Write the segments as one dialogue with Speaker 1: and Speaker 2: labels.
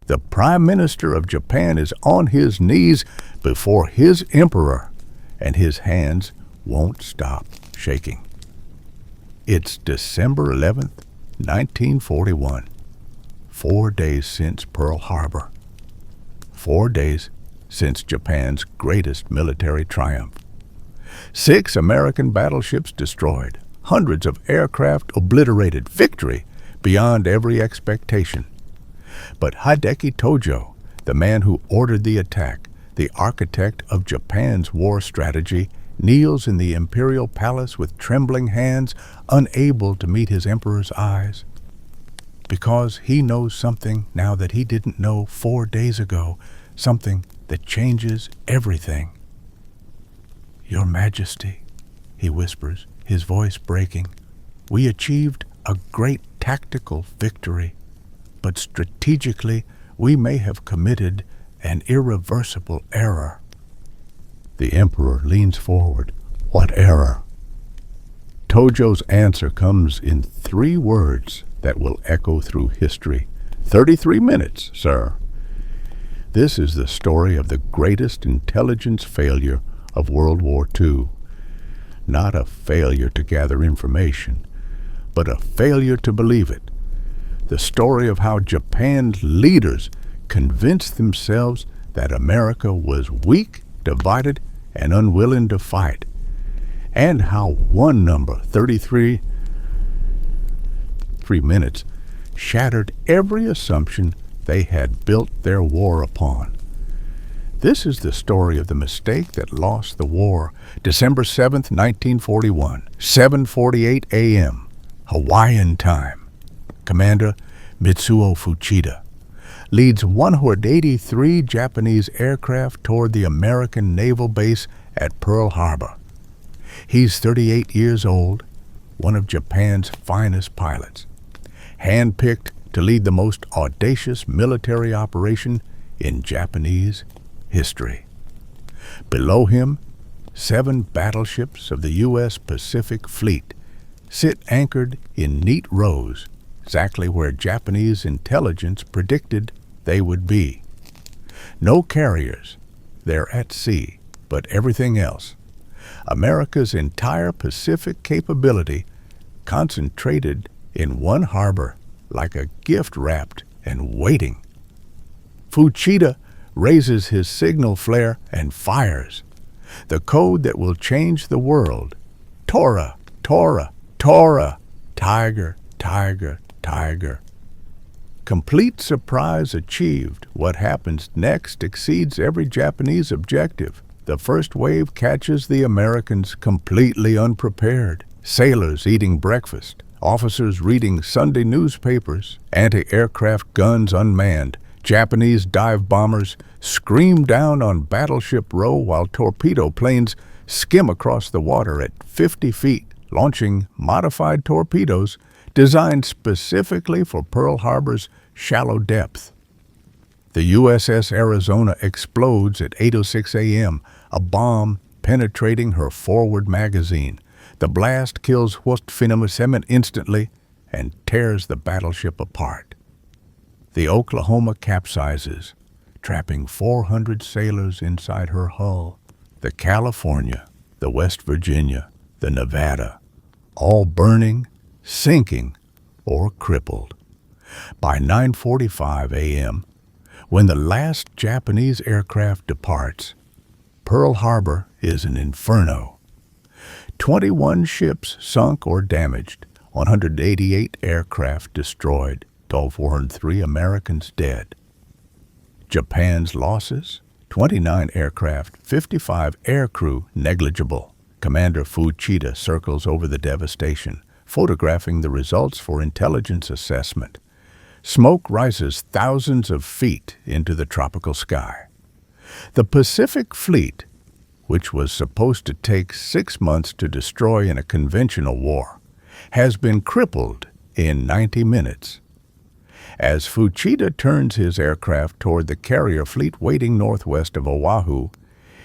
Speaker 1: The Prime Minister of Japan is on his knees before his emperor, and his hands won't stop shaking. It's December 11th, 1941. 4 days since Pearl Harbor. 4 days since Japan's greatest military triumph. 6 American battleships destroyed, hundreds of aircraft obliterated, victory beyond every expectation. But Hideki Tojo, the man who ordered the attack, the architect of Japan's war strategy, kneels in the imperial palace with trembling hands, unable to meet his emperor's eyes. Because he knows something now that he didn't know 4 days ago, something that changes everything. "Your Majesty," he whispers, his voice breaking, "we achieved a great tactical victory, but strategically we may have committed an irreversible error." The emperor leans forward. "What error?" Tojo's answer comes in 3 words that will echo through history. 33 minutes, sir. This is the story of the greatest intelligence failure of World War II. Not a failure to gather information, but a failure to believe it. The story of how Japan's leaders convinced themselves that America was weak, divided, and unwilling to fight, and how one number, 33 minutes, shattered every assumption they had built their war upon. This is the story of the mistake that lost the war. December 7th, 1941, 7:48 a.m., Hawaiian time. Commander Mitsuo Fuchida leads 183 Japanese aircraft toward the American naval base at Pearl Harbor. He's 38 years old, one of Japan's finest pilots, handpicked to lead the most audacious military operation in Japanese history. Below him, 7 battleships of the U.S. Pacific Fleet sit anchored in neat rows, exactly where Japanese intelligence predicted they would be. No carriers, they're at sea, but everything else, America's entire Pacific capability, concentrated in one harbor like a gift wrapped and waiting. Fuchida raises his signal flare and fires. The code that will change the world. Tora, Tora, Tora, Tiger, Tiger, Tiger. Complete surprise achieved. What happens next exceeds every Japanese objective. The first wave catches the Americans completely unprepared. Sailors eating breakfast, officers reading Sunday newspapers, anti-aircraft guns unmanned. Japanese dive bombers scream down on Battleship Row while torpedo planes skim across the water at 50 feet, launching modified torpedoes designed specifically for Pearl Harbor's shallow depth. The USS Arizona explodes at 8:06 a.m., a bomb penetrating her forward magazine. The blast kills Westfinnemusemen instantly and tears the battleship apart. The Oklahoma capsizes, trapping 400 sailors inside her hull. The California, the West Virginia, the Nevada, all burning, sinking, or crippled. By 9:45 a.m., when the last Japanese aircraft departs, Pearl Harbor is an inferno. 21 ships sunk or damaged, 188 aircraft destroyed, 403 Americans dead. Japan's losses: 29 aircraft, 55 aircrew negligible. Commander Fuchida circles over the devastation, photographing the results for intelligence assessment. Smoke rises thousands of feet into the tropical sky. The Pacific Fleet, which was supposed to take 6 months to destroy in a conventional war, has been crippled in 90 minutes. As Fuchida turns his aircraft toward the carrier fleet waiting northwest of Oahu,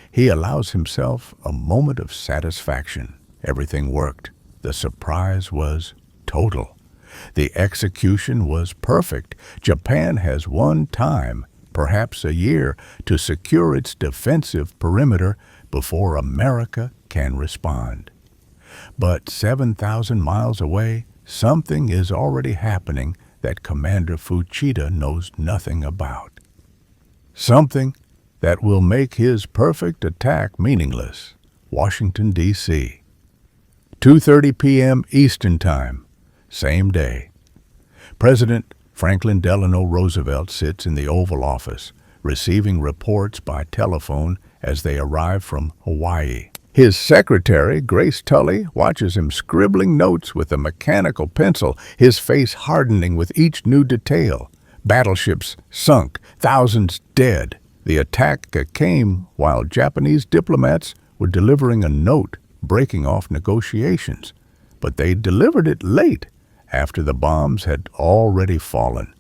Speaker 1: he allows himself a moment of satisfaction. Everything worked. The surprise was total. The execution was perfect. Japan has one time, perhaps a year, to secure its defensive perimeter before America can respond. But 7,000 miles away, something is already happening that Commander Fuchida knows nothing about. Something that will make his perfect attack meaningless. Washington, D.C. 2:30 p.m. Eastern Time, same day. President Franklin Delano Roosevelt sits in the Oval Office, receiving reports by telephone as they arrive from Hawaii. His secretary, Grace Tully, watches him scribbling notes with a mechanical pencil, his face hardening with each new detail. Battleships sunk, thousands dead. The attack came while Japanese diplomats were delivering a note breaking off negotiations. But they delivered it late, after the bombs had already fallen.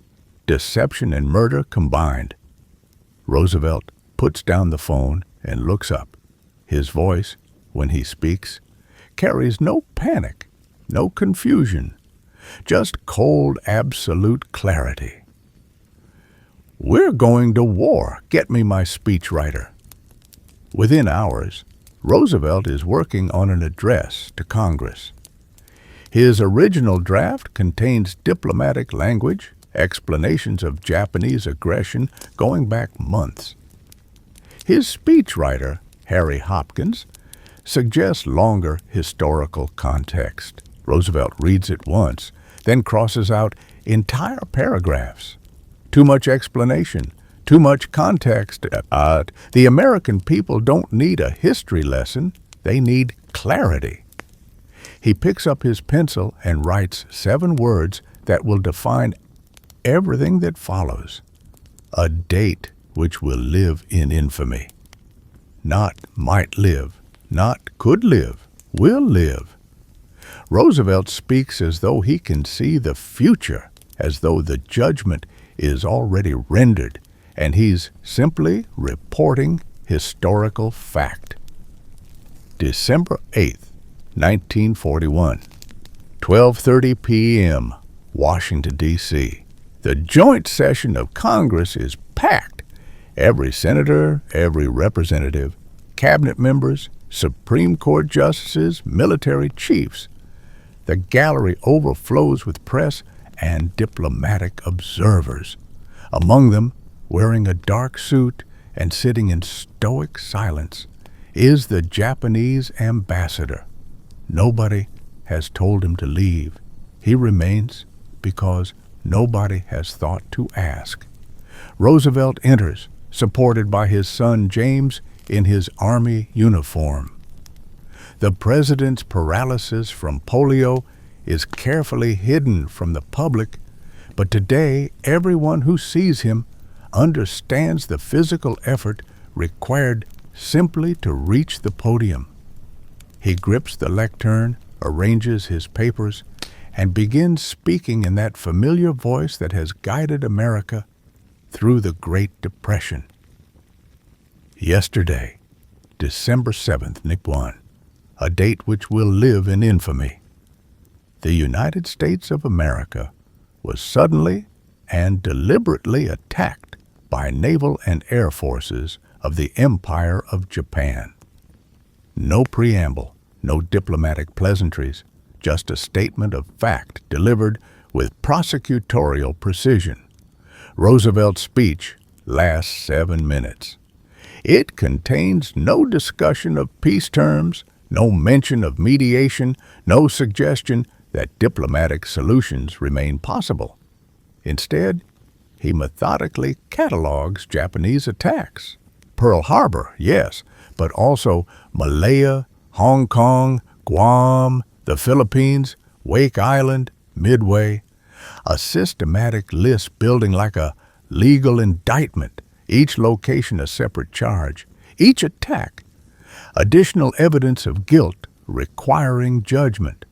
Speaker 1: Deception and murder combined. Roosevelt puts down the phone and looks up. His voice, when he speaks, carries no panic, no confusion, just cold, absolute clarity. "We're going to war. Get me my speechwriter." Within hours, Roosevelt is working on an address to Congress. His original draft contains diplomatic language, explanations of Japanese aggression going back months. His speechwriter, Harry Hopkins, suggests longer historical context. Roosevelt reads it once, then crosses out entire paragraphs. Too much explanation, too much context. The American people don't need a history lesson. They need clarity. He picks up his pencil and writes 7 words that will define everything that follows. A date which will live in infamy. Not might live, not could live, will live. Roosevelt speaks as though he can see the future, as though the judgment is already rendered, and he's simply reporting historical fact. December 8th, 1941, 12:30 p.m., Washington, D.C. The joint session of Congress is packed. Every senator, every representative, cabinet members, Supreme Court justices, military chiefs. The gallery overflows with press and diplomatic observers. Among them, wearing a dark suit and sitting in stoic silence, is the Japanese ambassador. Nobody has told him to leave. He remains because nobody has thought to ask. Roosevelt enters, supported by his son James in his Army uniform. The president's paralysis from polio is carefully hidden from the public, but today everyone who sees him understands the physical effort required simply to reach the podium. He grips the lectern, arranges his papers, and begins speaking in that familiar voice that has guided America through the Great Depression. Yesterday, December 7th, Nippon, a date which will live in infamy. The United States of America was suddenly and deliberately attacked by naval and air forces of the Empire of Japan. No preamble, no diplomatic pleasantries, just a statement of fact delivered with prosecutorial precision. Roosevelt's speech lasts 7 minutes. It contains no discussion of peace terms, no mention of mediation, no suggestion that diplomatic solutions remain possible. Instead, he methodically catalogs Japanese attacks. Pearl Harbor, yes, but also Malaya, Hong Kong, Guam, the Philippines, Wake Island, Midway. A systematic list building like a legal indictment, each location a separate charge, each attack additional evidence of guilt requiring judgment.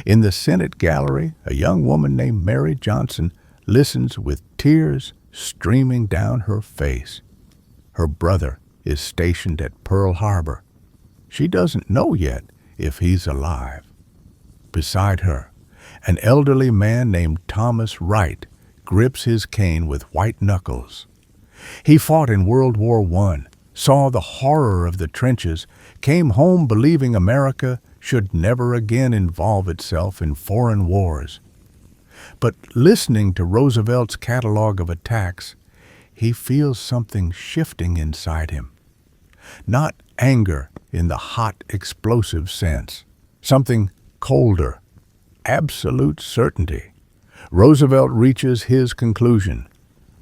Speaker 1: In the Senate gallery, a young woman named Mary Johnson listens with tears streaming down her face. Her brother is stationed at Pearl Harbor. She doesn't know yet if he's alive. Beside her, An elderly man named Thomas Wright grips his cane with white knuckles. He fought in World War I, saw the horror of the trenches, came home believing America should never again involve itself in foreign wars. But listening to Roosevelt's catalog of attacks, he feels something shifting inside him. Not anger in the hot, explosive sense. Something colder. Absolute certainty. Roosevelt reaches his conclusion.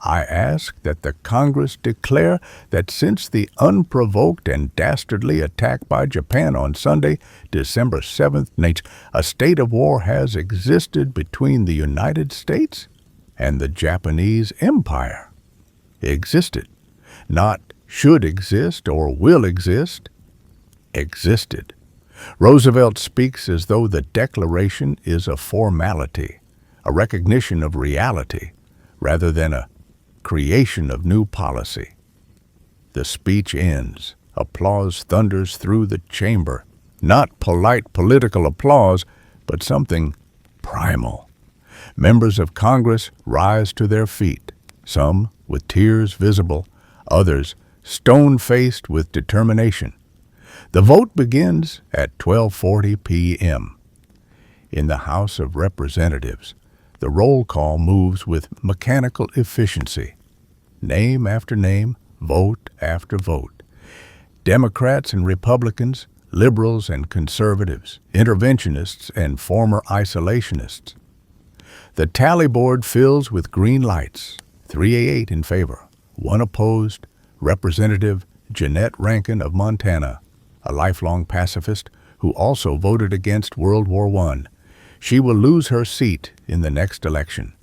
Speaker 1: I ask that the Congress declare that since the unprovoked and dastardly attack by Japan on Sunday, December 7th, a state of war has existed between the United States and the Japanese Empire. Existed. Not should exist or will exist. Existed. Roosevelt speaks as though the declaration is a formality, a recognition of reality, rather than a creation of new policy. The speech ends. Applause thunders through the chamber. Not polite political applause, but something primal. Members of Congress rise to their feet, some with tears visible, others stone-faced with determination. The vote begins at 12:40 p.m. In the House of Representatives, the roll call moves with mechanical efficiency. Name after name, vote after vote. Democrats and Republicans, liberals and conservatives, interventionists and former isolationists. The tally board fills with green lights, 308 in favor, 1 opposed, Representative Jeanette Rankin of Montana, a lifelong pacifist who also voted against World War I. She will lose her seat in the next election.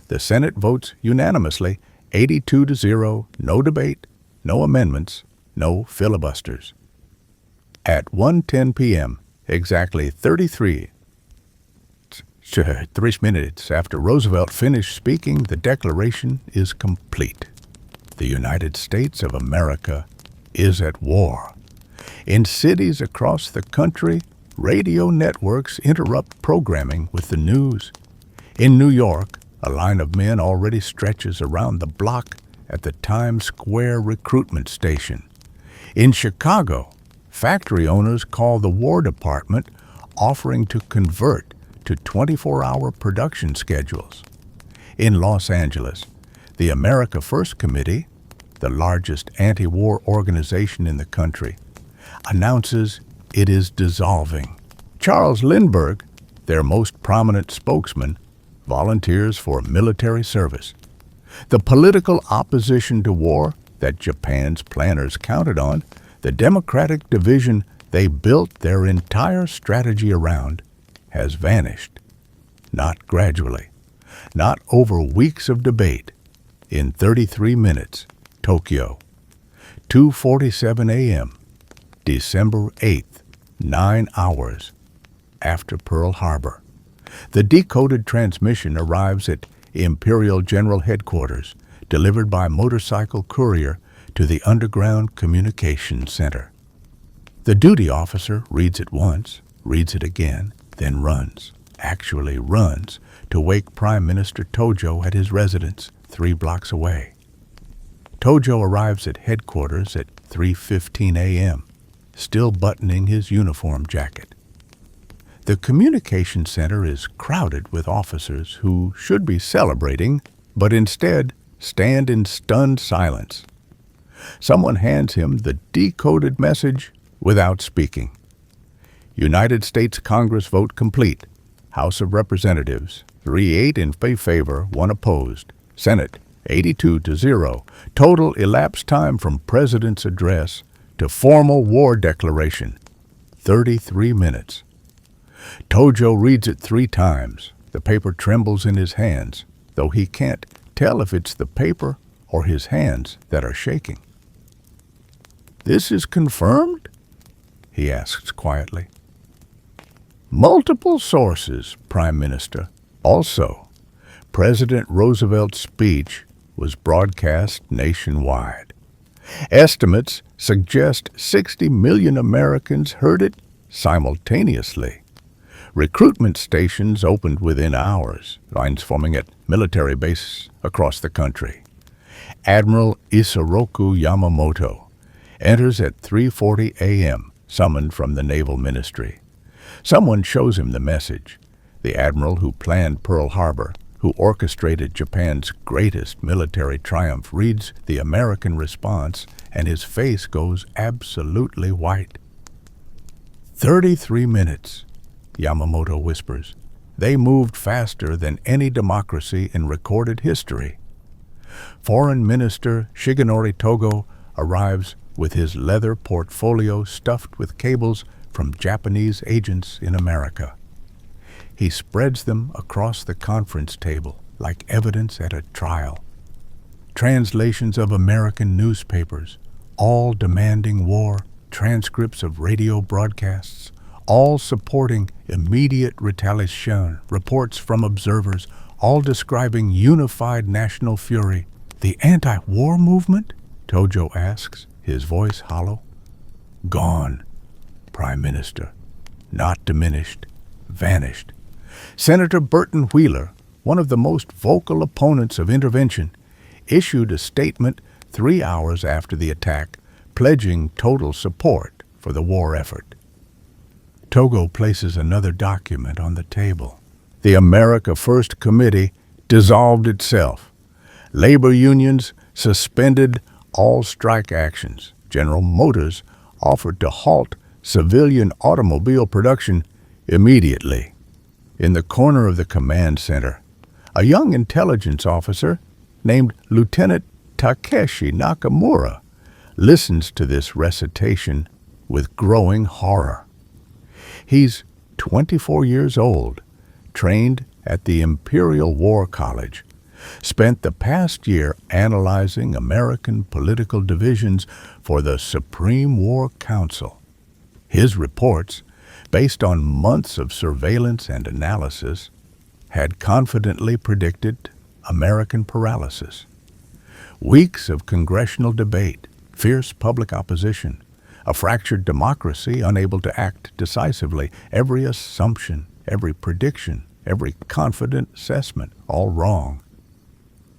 Speaker 1: The Senate votes unanimously, 82-0, no debate, no amendments, no filibusters. At 1:10 p.m., exactly 3 minutes after Roosevelt finished speaking, the declaration is complete. The United States of America is at war. In cities across the country, radio networks interrupt programming with the news. In New York, a line of men already stretches around the block at the Times Square recruitment station. In Chicago, factory owners call the War Department, offering to convert to 24-hour production schedules. In Los Angeles, the America First Committee, the largest anti-war organization in the country, announces it is dissolving. Charles Lindbergh, their most prominent spokesman, volunteers for military service. The political opposition to war that Japan's planners counted on, the democratic division they built their entire strategy around, has vanished. Not gradually, not over weeks of debate. In 33 minutes, Tokyo. 2:47 a.m., December 8th, 9 hours after Pearl Harbor. The decoded transmission arrives at Imperial General Headquarters, delivered by motorcycle courier to the Underground Communications Center. The duty officer reads it once, reads it again, then actually runs, to wake Prime Minister Tojo at his residence 3 blocks away. Tojo arrives at headquarters at 3:15 a.m., still buttoning his uniform jacket. The communication center is crowded with officers who should be celebrating, but instead stand in stunned silence. Someone hands him the decoded message without speaking. United States Congress vote complete. House of Representatives, 308 in favor, 1 opposed. Senate, 82-0. Total elapsed time from President's address to formal war declaration, 33 minutes. Tojo reads it 3 times. The paper trembles in his hands, though he can't tell if it's the paper or his hands that are shaking. "This is confirmed?" he asks quietly. "Multiple sources, Prime Minister. Also, President Roosevelt's speech was broadcast nationwide. Estimates suggest 60 million Americans heard it simultaneously. Recruitment stations opened within hours, lines forming at military bases across the country. Admiral Isoroku Yamamoto enters at 3:40 a.m., summoned from the Naval Ministry. Someone shows him the message. The admiral who planned Pearl Harbor, who orchestrated Japan's greatest military triumph, reads the American response, and his face goes absolutely white. 33 minutes, Yamamoto whispers. They moved faster than any democracy in recorded history. Foreign Minister Shigenori Togo arrives with his leather portfolio stuffed with cables from Japanese agents in America. He spreads them across the conference table like evidence at a trial. Translations of American newspapers, all demanding war, transcripts of radio broadcasts, all supporting immediate retaliation, reports from observers, all describing unified national fury. The anti-war movement? Tojo asks, his voice hollow. Gone, Prime Minister. Not diminished, vanished. Senator Burton Wheeler, one of the most vocal opponents of intervention, issued a statement 3 hours after the attack, pledging total support for the war effort. Togo places another document on the table. The America First Committee dissolved itself. Labor unions suspended all strike actions. General Motors offered to halt civilian automobile production immediately. In the corner of the command center, a young intelligence officer named Lieutenant Takeshi Nakamura listens to this recitation with growing horror. He's 24 years old, trained at the Imperial War College, spent the past year analyzing American political divisions for the Supreme War Council. His reports, based on months of surveillance and analysis, had confidently predicted American paralysis. Weeks of congressional debate, fierce public opposition, a fractured democracy unable to act decisively, every assumption, every prediction, every confident assessment, all wrong.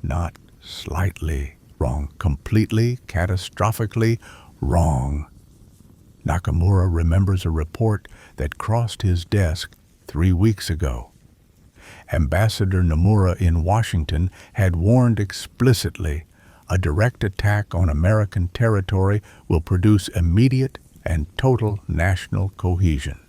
Speaker 1: Not slightly wrong, completely, catastrophically wrong. Nakamura remembers a report that crossed his desk 3 weeks ago. Ambassador Nomura in Washington had warned explicitly a direct attack on American territory will produce immediate and total national cohesion.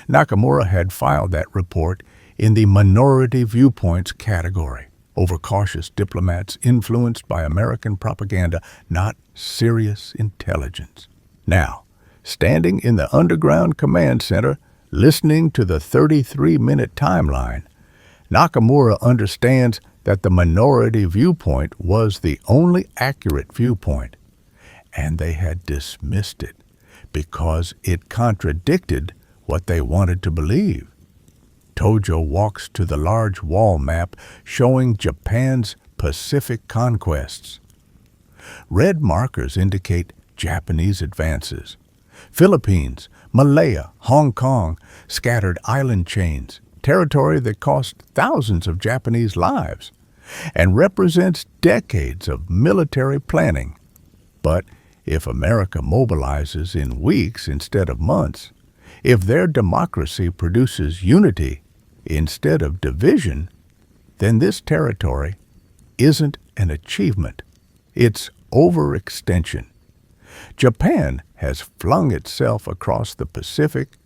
Speaker 1: Nakamura had filed that report in the minority viewpoints category. Overcautious diplomats influenced by American propaganda, not serious intelligence. Now, standing in the underground command center, listening to the 33-minute timeline, Nakamura understands that the minority viewpoint was the only accurate viewpoint, and they had dismissed it because it contradicted what they wanted to believe. Tojo walks to the large wall map showing Japan's Pacific conquests. Red markers indicate Japanese advances. Philippines, Malaya, Hong Kong, scattered island chains, territory that cost thousands of Japanese lives and represents decades of military planning. But if America mobilizes in weeks instead of months, if their democracy produces unity instead of division, then this territory isn't an achievement. It's overextension. Japan has flung itself across the Pacific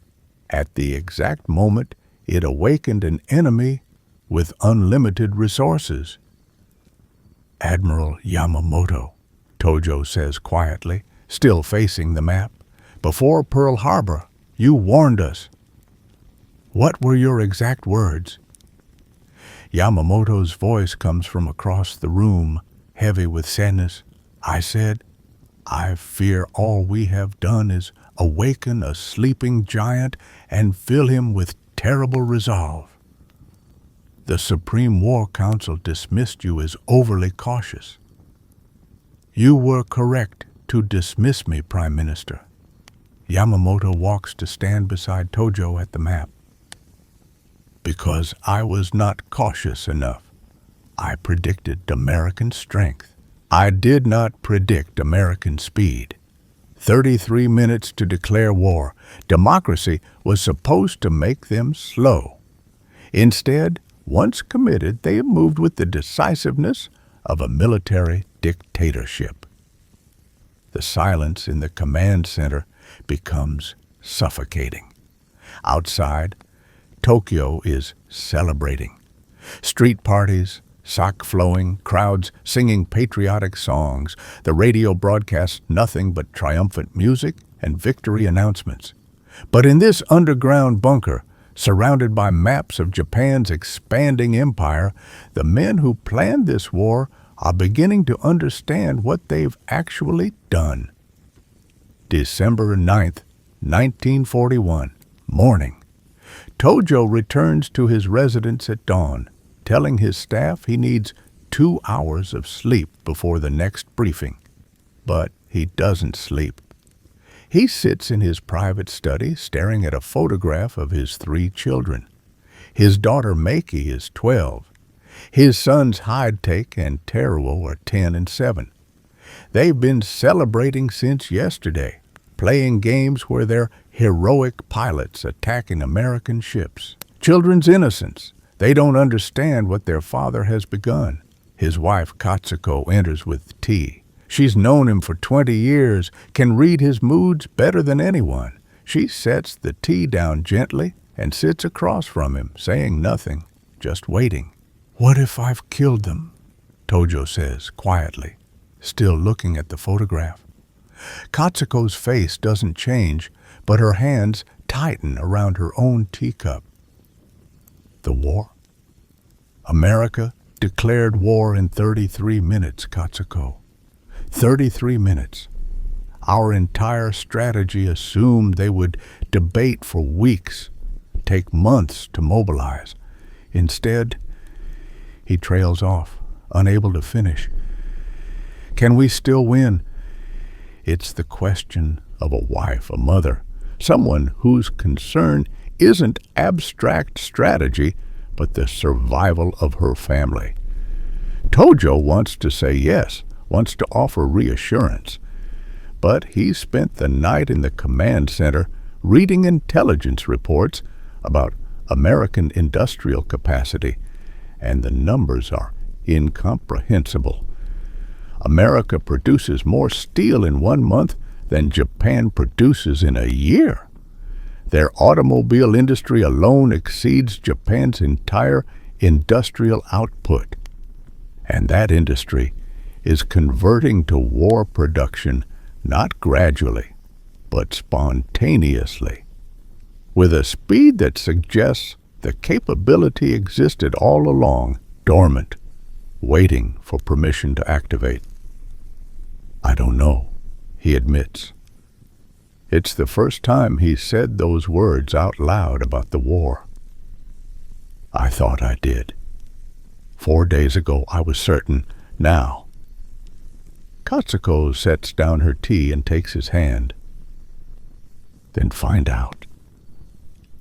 Speaker 1: at the exact moment it awakened an enemy with unlimited resources. Admiral Yamamoto, Tojo says quietly, still facing the map, before Pearl Harbor, you warned us. What were your exact words? Yamamoto's voice comes from across the room, heavy with sadness. I said, I fear all we have done is awaken a sleeping giant and fill him with terrible resolve. The Supreme War Council dismissed you as overly cautious. You were correct to dismiss me, Prime Minister. Yamamoto walks to stand beside Tojo at the map. because I was not cautious enough. I predicted American strength. I did not predict American speed. 33 minutes to declare war. Democracy was supposed to make them slow. Instead, once committed, they moved with the decisiveness of a military dictatorship. The silence in the command center becomes suffocating. Outside, Tokyo is celebrating. Street parties, sake flowing, crowds singing patriotic songs. The radio broadcasts nothing but triumphant music and victory announcements. But in this underground bunker, surrounded by maps of Japan's expanding empire, the men who planned this war are beginning to understand what they've actually done. December 9th, 1941, morning. Tojo returns to his residence at dawn, telling his staff he needs 2 hours of sleep before the next briefing. But he doesn't sleep. He sits in his private study staring at a photograph of his 3 children. His daughter Meiki is 12. His sons Hidetake and Teruo are 10 and 7. They've been celebrating since yesterday, playing games where they're heroic pilots attacking American ships. Children's innocence. They don't understand what their father has begun. His wife Katsuko enters with tea. She's known him for 20 years, can read his moods better than anyone. She sets the tea down gently and sits across from him, saying nothing, just waiting. "What if I've killed them?" Tojo says quietly, still looking at the photograph. Katsuko's face doesn't change, but her hands tighten around her own teacup. The war? America declared war in 33 minutes, Katsuko. 33 minutes. Our entire strategy assumed they would debate for weeks, take months to mobilize. Instead, he trails off, unable to finish. Can we still win? It's the question of a wife, a mother, someone whose concern isn't abstract strategy, but the survival of her family. Tojo wants to say yes, wants to offer reassurance. But he spent the night in the command center reading intelligence reports about American industrial capacity, and the numbers are incomprehensible. America produces more steel in 1 month than Japan produces in a year. Their automobile industry alone exceeds Japan's entire industrial output. And that industry is converting to war production not gradually, but spontaneously, with a speed that suggests the capability existed all along, dormant, waiting for permission to activate. "I don't know," he admits. It's the first time he's said those words out loud about the war. "I thought I did. 4 days ago I was certain. Now." Katsuko sets down her tea and takes his hand. "Then find out.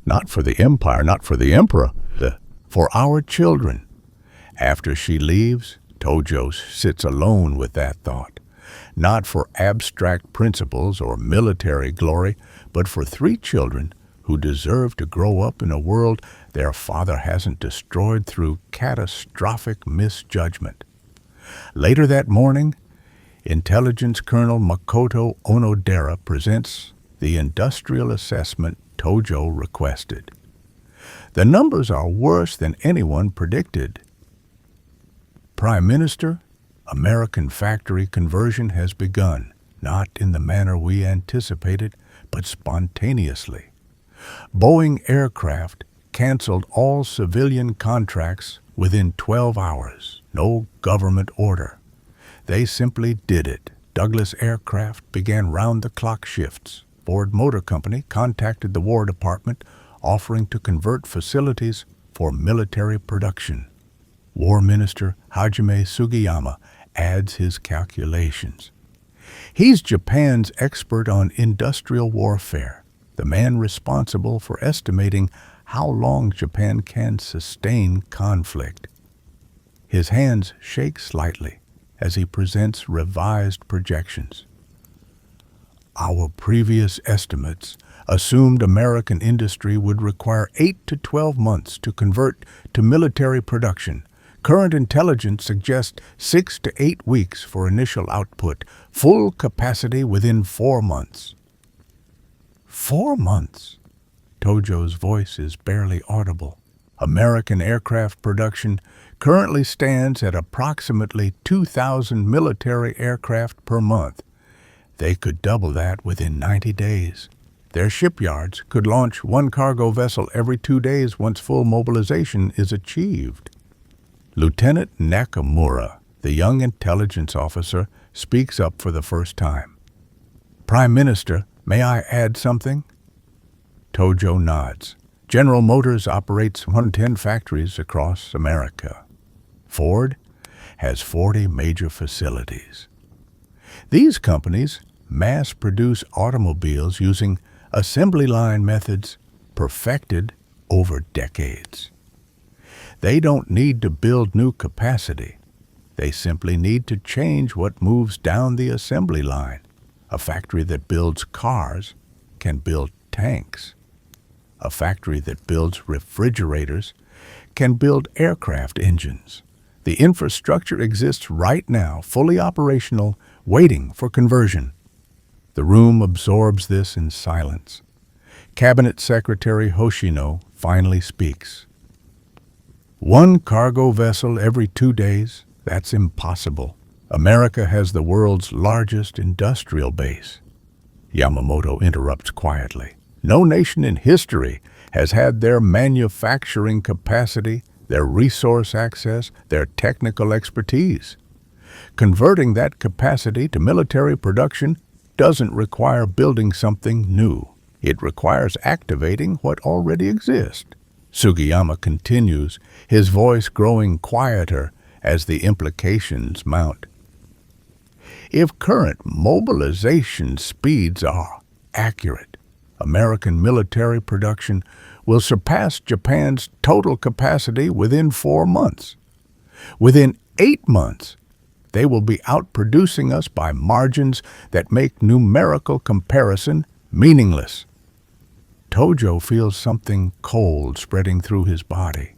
Speaker 1: Not for the empire, not for the emperor, for our children." After she leaves, Tojo sits alone with that thought. Not for abstract principles or military glory, but for 3 children who deserve to grow up in a world their father hasn't destroyed through catastrophic misjudgment. Later that morning, Intelligence Colonel Makoto Onodera presents the industrial assessment Tojo requested. The numbers are worse than anyone predicted. Prime Minister, American factory conversion has begun, not in the manner we anticipated, but spontaneously. Boeing aircraft canceled all civilian contracts within 12 hours, no government order. They simply did it. Douglas Aircraft began round-the-clock shifts. Ford Motor Company contacted the War Department offering to convert facilities for military production. War Minister Hajime Sugiyama adds his calculations. He's Japan's expert on industrial warfare, the man responsible for estimating how long Japan can sustain conflict. His hands shake slightly as he presents revised projections. Our previous estimates assumed American industry would require 8 to 12 months to convert to military production. Current intelligence suggests 6 to 8 weeks for initial output, full capacity within 4 months. 4 months? Tojo's voice is barely audible. American aircraft production currently stands at approximately 2,000 military aircraft per month. They could double that within 90 days. Their shipyards could launch one cargo vessel every 2 days once full mobilization is achieved. Lieutenant Nakamura, the young intelligence officer, speaks up for the first time. Prime Minister, may I add something? Tojo nods. General Motors operates 110 factories across America. Ford has 40 major facilities. These companies mass-produce automobiles using assembly line methods perfected over decades. They don't need to build new capacity. They simply need to change what moves down the assembly line. A factory that builds cars can build tanks. A factory that builds refrigerators can build aircraft engines. The infrastructure exists right now, fully operational, waiting for conversion. The room absorbs this in silence. Cabinet Secretary Hoshino finally speaks. One cargo vessel every 2 days? That's impossible. America has the world's largest industrial base. Yamamoto interrupts quietly. No nation in history has had their manufacturing capacity, their resource access, their technical expertise. Converting that capacity to military production doesn't require building something new. It requires activating what already exists. Sugiyama continues, his voice growing quieter as the implications mount. If current mobilization speeds are accurate, American military production will surpass Japan's total capacity within 4 months. Within 8 months, they will be outproducing us by margins that make numerical comparison meaningless. Tojo feels something cold spreading through his body.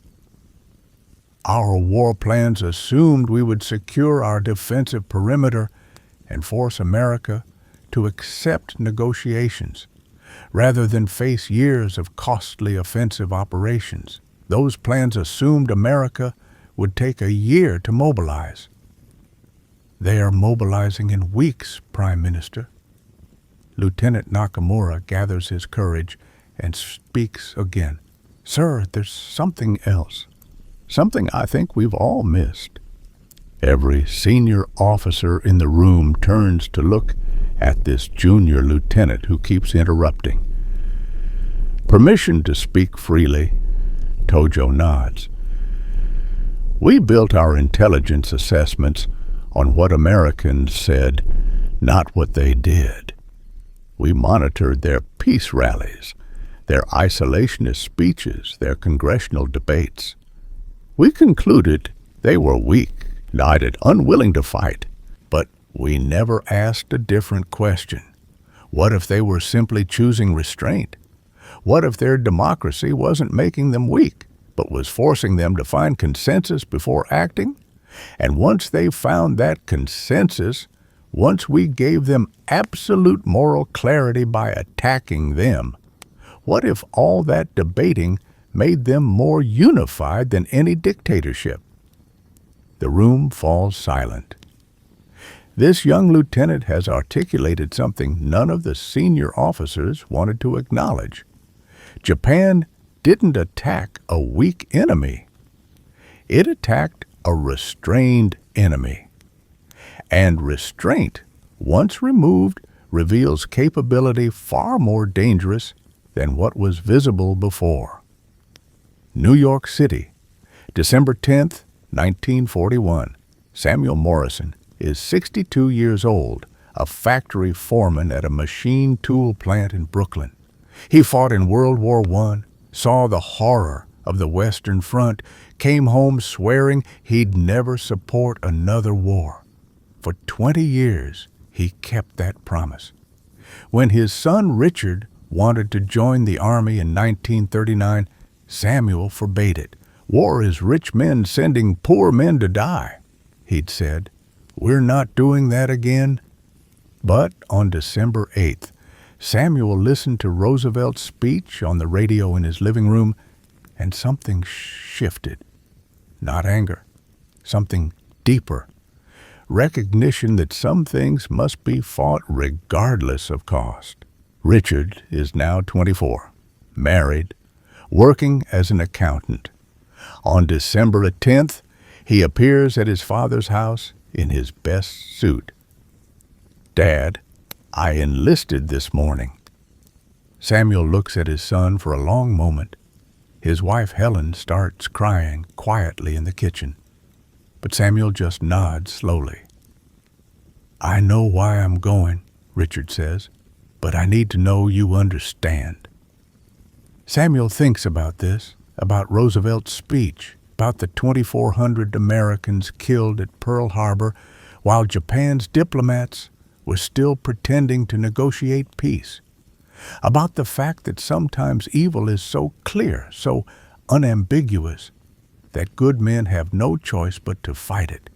Speaker 1: Our war plans assumed we would secure our defensive perimeter and force America to accept negotiations, rather than face years of costly offensive operations. Those plans assumed America would take a year to mobilize. They are mobilizing in weeks, Prime Minister. Lieutenant Nakamura gathers his courage and speaks again. Sir, there's something else. Something I think we've all missed. Every senior officer in the room turns to look at this junior lieutenant who keeps interrupting. Permission to speak freely? Tojo nods. We built our intelligence assessments on what Americans said, not what they did. We monitored their peace rallies, their isolationist speeches, their congressional debates. We concluded they were weak-minded, unwilling to fight, but we never asked a different question. What if they were simply choosing restraint? What if their democracy wasn't making them weak, but was forcing them to find consensus before acting? And once they found that consensus, once we gave them absolute moral clarity by attacking them, what if all that debating made them more unified than any dictatorship? The room falls silent. This young lieutenant has articulated something none of the senior officers wanted to acknowledge. Japan didn't attack a weak enemy. It attacked a restrained enemy. And restraint, once removed, reveals capability far more dangerous than what was visible before. New York City, December 10th, 1941. Samuel Morrison is 62 years old, a factory foreman at a machine tool plant in Brooklyn. He fought in World War I, saw the horror of the Western Front, came home swearing he'd never support another war. For 20 years, he kept that promise. When his son Richard wanted to join the Army in 1939, Samuel forbade it. "War is rich men sending poor men to die," he'd said. "We're not doing that again." But on December 8th, Samuel listened to Roosevelt's speech on the radio in his living room, and something shifted. Not anger, something deeper. Recognition that some things must be fought regardless of cost. Richard is now 24, married, working as an accountant. On December 10th, he appears at his father's house in his best suit. "Dad, I enlisted this morning." Samuel looks at his son for a long moment. His wife Helen starts crying quietly in the kitchen, but Samuel just nods slowly. "I know why I'm going," Richard says, "but I need to know you understand." Samuel thinks about this, about Roosevelt's speech, about the 2,400 Americans killed at Pearl Harbor while Japan's diplomats were still pretending to negotiate peace, about the fact that sometimes evil is so clear, so unambiguous, that good men have no choice but to fight it.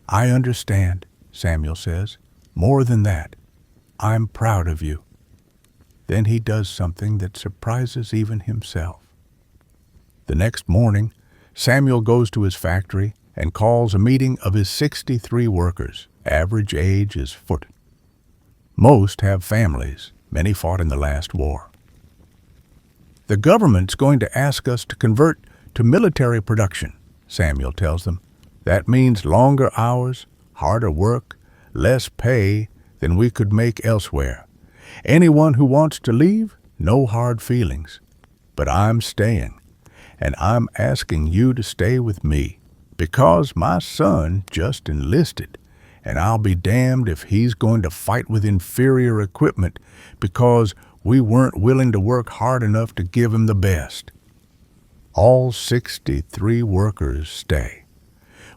Speaker 1: "I understand," Samuel says. "More than that, I'm proud of you." Then he does something that surprises even himself. The next morning, Samuel goes to his factory and calls a meeting of his 63 workers. Average age is 40. Most have families. Many fought in the last war. "The government's going to ask us to convert to military production," Samuel tells them. "That means longer hours, harder work, less pay than we could make elsewhere. Anyone who wants to leave, no hard feelings. But I'm staying, and I'm asking you to stay with me, because my son just enlisted, and I'll be damned if he's going to fight with inferior equipment because we weren't willing to work hard enough to give him the best." All 63 workers stay.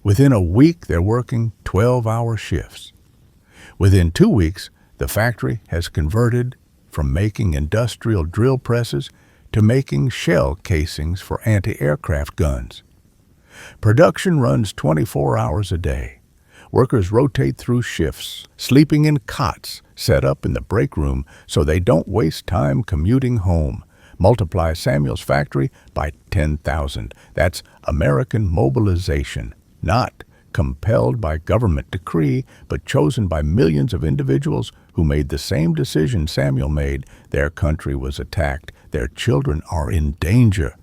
Speaker 1: Within a week, they're working 12-hour shifts. Within 2 weeks, the factory has converted from making industrial drill presses to making shell casings for anti-aircraft guns. Production runs 24 hours a day. Workers rotate through shifts, sleeping in cots set up in the break room so they don't waste time commuting home. Multiply Samuel's factory by 10,000. That's American mobilization, not compelled by government decree, but chosen by millions of individuals who made the same decision Samuel made. Their country was attacked. Their children are in danger.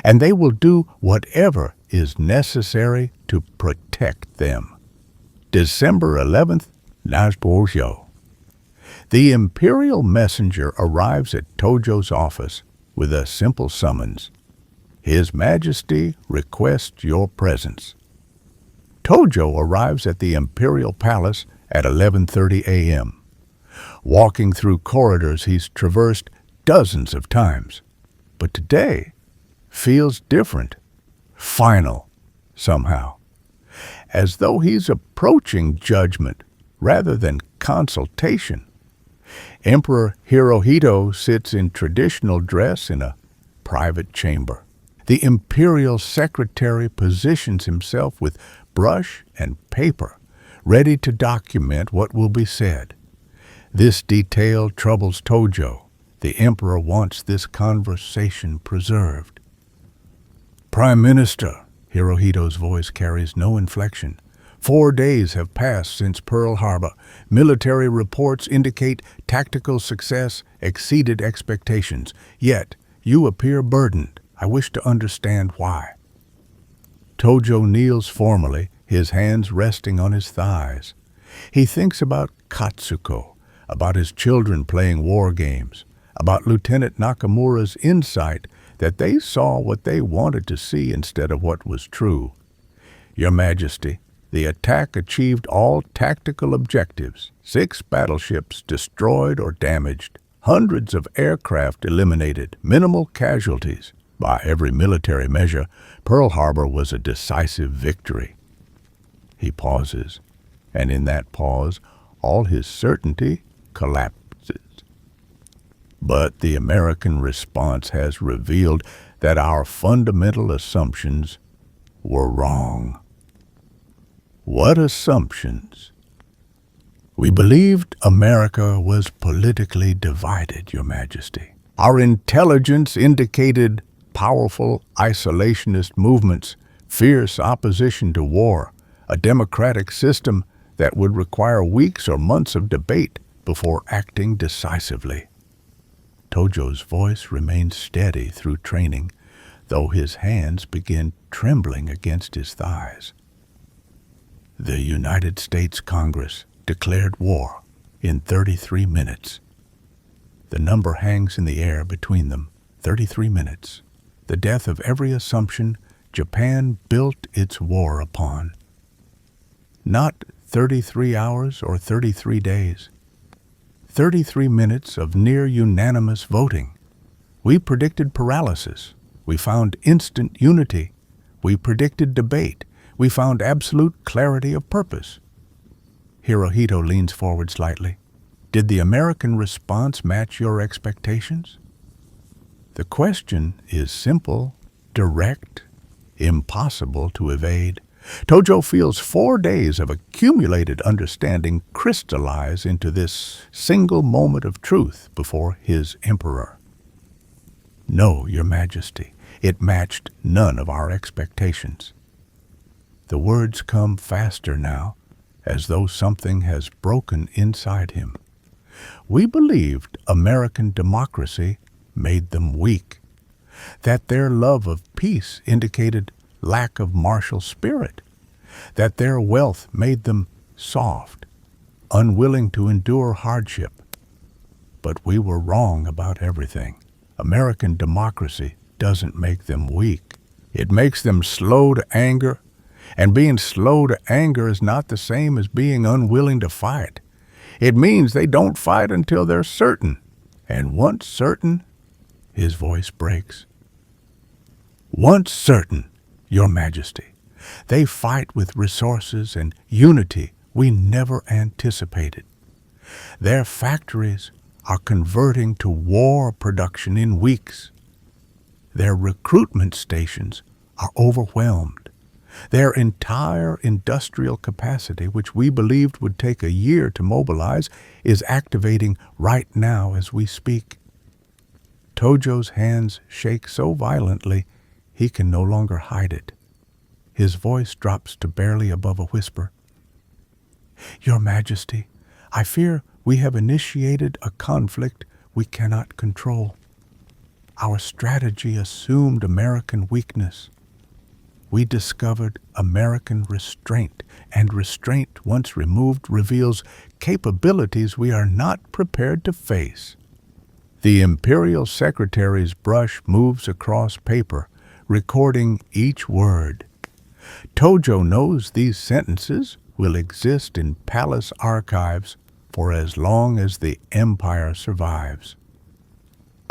Speaker 1: And they will do whatever is necessary to protect them. December 11th, Nasborjo. The imperial messenger arrives at Tojo's office with a simple summons. "His Majesty requests your presence." Tojo arrives at the imperial palace at 11:30 a.m. Walking through corridors he's traversed dozens of times, but today feels different, final, somehow. As though he's approaching judgment rather than consultation. Emperor Hirohito sits in traditional dress in a private chamber. The imperial secretary positions himself with brush and paper, ready to document what will be said. This detail troubles Tojo. The emperor wants this conversation preserved. "Prime Minister," Hirohito's voice carries no inflection. "4 days have passed since Pearl Harbor. Military reports indicate tactical success exceeded expectations. Yet, you appear burdened. I wish to understand why." Tojo kneels formally, his hands resting on his thighs. He thinks about Katsuko, about his children playing war games, about Lieutenant Nakamura's insight that they saw what they wanted to see instead of what was true. "Your Majesty, the attack achieved all tactical objectives. 6 battleships destroyed or damaged, hundreds of aircraft eliminated, minimal casualties. By every military measure, Pearl Harbor was a decisive victory. He pauses, and in that pause, all his certainty collapses. But the American response has revealed that our fundamental assumptions were wrong. What assumptions? We believed America was politically divided, Your Majesty. Our intelligence indicated powerful isolationist movements, fierce opposition to war, a democratic system that would require weeks or months of debate before acting decisively. Tojo's voice remained steady through training, though his hands began trembling against his thighs. The United States Congress declared war in 33 minutes. The number hangs in the air between them, 33 minutes. The death of every assumption Japan built its war upon. Not 33 hours or 33 days. 33 minutes of near-unanimous voting. We predicted paralysis. We found instant unity. We predicted debate. We found absolute clarity of purpose. Hirohito leans forward slightly. Did the American response match your expectations? The question is simple, direct, impossible to evade. Tojo feels 4 days of accumulated understanding crystallize into this single moment of truth before his emperor. No, Your Majesty, it matched none of our expectations. The words come faster now, as though something has broken inside him. We believed American democracy made them weak, that their love of peace indicated lack of martial spirit, that their wealth made them soft, unwilling to endure hardship. But we were wrong about everything. American democracy doesn't make them weak. It makes them slow to anger, and being slow to anger is not the same as being unwilling to fight. It means they don't fight until they're certain, and once certain, his voice breaks. Once certain, Your Majesty, they fight with resources and unity we never anticipated. Their factories are converting to war production in weeks. Their recruitment stations are overwhelmed. Their entire industrial capacity, which we believed would take a year to mobilize, is activating right now as we speak. Tojo's hands shake so violently he can no longer hide it. His voice drops to barely above a whisper. Your Majesty, I fear we have initiated a conflict we cannot control. Our strategy assumed American weakness. We discovered American restraint, and restraint, once removed, reveals capabilities we are not prepared to face. The Imperial Secretary's brush moves across paper, recording each word. Tojo knows these sentences will exist in palace archives for as long as the empire survives.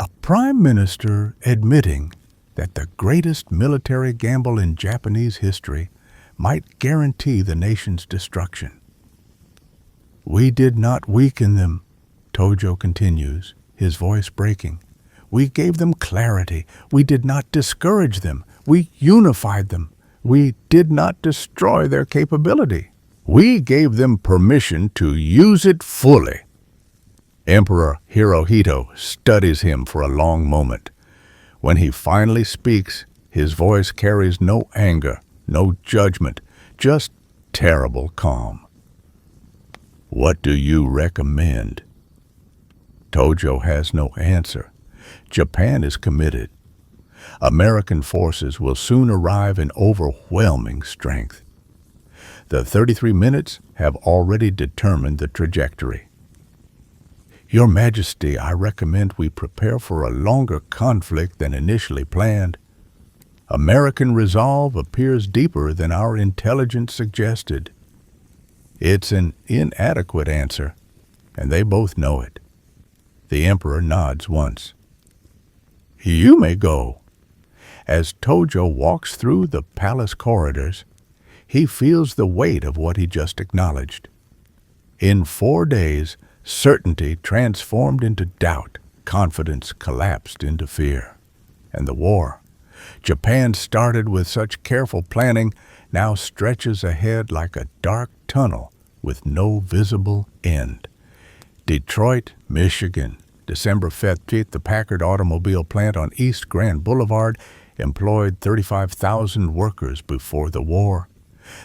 Speaker 1: A prime minister admitting that the greatest military gamble in Japanese history might guarantee the nation's destruction. We did not weaken them, Tojo continues, his voice breaking. We gave them clarity. We did not discourage them. We unified them. We did not destroy their capability. We gave them permission to use it fully. Emperor Hirohito studies him for a long moment. When he finally speaks, his voice carries no anger, no judgment, just terrible calm. What do you recommend? Tojo has no answer. Japan is committed. American forces will soon arrive in overwhelming strength. The 33 minutes have already determined the trajectory. Your Majesty, I recommend we prepare for a longer conflict than initially planned. American resolve appears deeper than our intelligence suggested. It's an inadequate answer, and they both know it. The emperor nods once. You may go. As Tojo walks through the palace corridors, he feels the weight of what he just acknowledged. In 4 days, certainty transformed into doubt, confidence collapsed into fear. And the war, Japan started with such careful planning, now stretches ahead like a dark tunnel with no visible end. Detroit, Michigan, December 15th, the Packard automobile plant on East Grand Boulevard employed 35,000 workers before the war.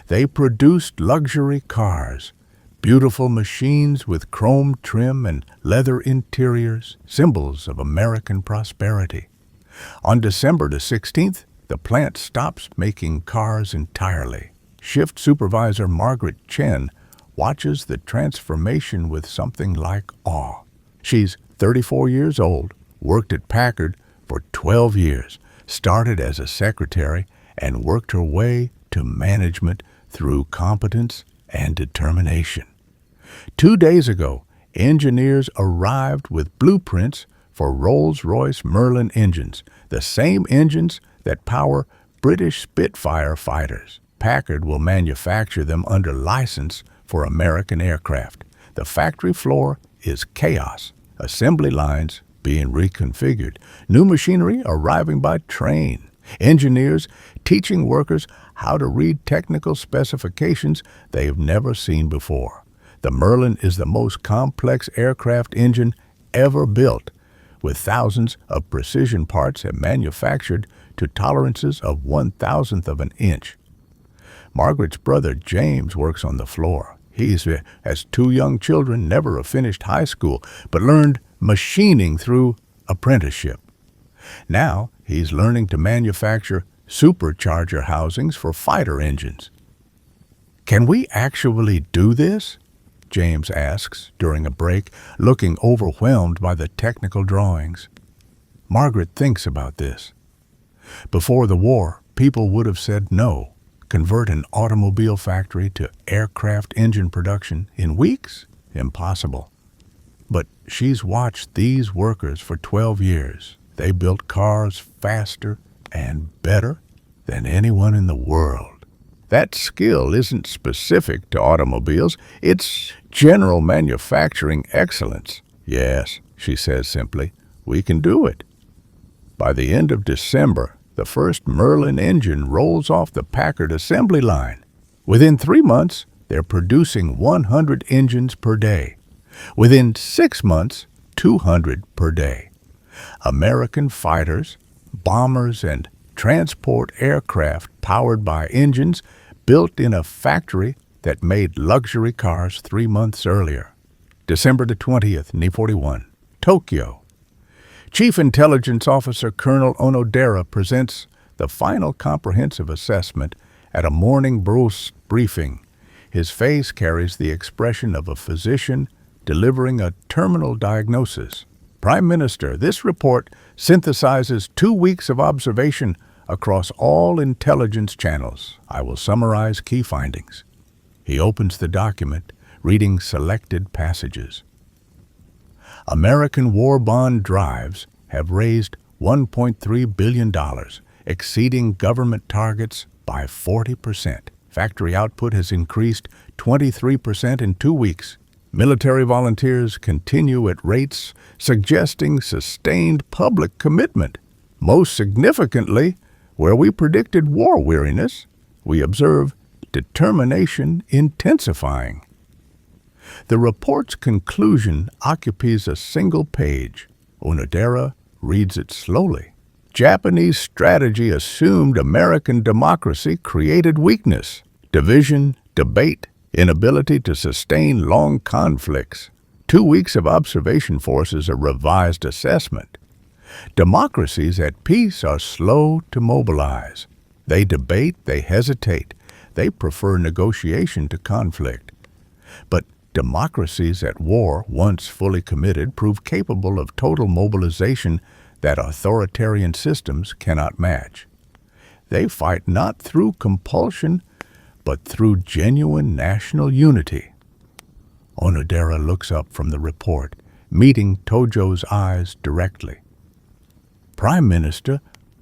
Speaker 1: They produced luxury cars, beautiful machines with chrome trim and leather interiors, symbols of American prosperity. On December the 16th, the plant stops making cars entirely. Shift supervisor Margaret Chen watches the transformation with something like awe. She's 34 years old, worked at Packard for 12 years, started as a secretary, and worked her way to management through competence and determination. 2 days ago, engineers arrived with blueprints for Rolls-Royce Merlin engines, the same engines that power British Spitfire fighters. Packard will manufacture them under license for American aircraft. The factory floor is chaos, assembly lines being reconfigured, new machinery arriving by train, engineers teaching workers how to read technical specifications they've never seen before. The Merlin is the most complex aircraft engine ever built, with thousands of precision parts and manufactured to tolerances of 1/1000th of an inch. Margaret's brother James works on the floor. He has 2 young children, never have finished high school, but learned machining through apprenticeship. Now he's learning to manufacture supercharger housings for fighter engines. Can we actually do this? James asks during a break, looking overwhelmed by the technical drawings. Margaret thinks about this. Before the war, people would have said no. Convert an automobile factory to aircraft engine production in weeks? Impossible. But she's watched these workers for 12 years. They built cars faster and better than anyone in the world. That skill isn't specific to automobiles. It's general manufacturing excellence. Yes, she says simply, we can do it. By the end of December, the first Merlin engine rolls off the Packard assembly line. Within 3 months, they're producing 100 engines per day. Within 6 months, 200 per day. American fighters, bombers, and transport aircraft powered by engines built in a factory that made luxury cars 3 months earlier. December the 20th, Ni41, Tokyo. Chief Intelligence Officer Colonel Onodera presents the final comprehensive assessment at a morning briefing. His face carries the expression of a physician delivering a terminal diagnosis. Prime Minister, this report synthesizes 2 weeks of observation across all intelligence channels. I will summarize key findings. He opens the document, reading selected passages. American war bond drives have raised $1.3 billion, exceeding government targets by 40%. Factory output has increased 23% in 2 weeks. Military volunteers continue at rates suggesting sustained public commitment. Most significantly, where we predicted war weariness, we observe determination intensifying. The report's conclusion occupies a single page. Onodera reads it slowly. Japanese strategy assumed American democracy created weakness, division, debate, inability to sustain long conflicts. 2 weeks of observation forces a revised assessment. Democracies at peace are slow to mobilize. They debate, they hesitate, they prefer negotiation to conflict. But democracies at war, once fully committed, prove capable of total mobilization that authoritarian systems cannot match. They fight not through compulsion, but through genuine national unity. Onodera looks up from the report, meeting Tojo's eyes directly. "Prime Minister,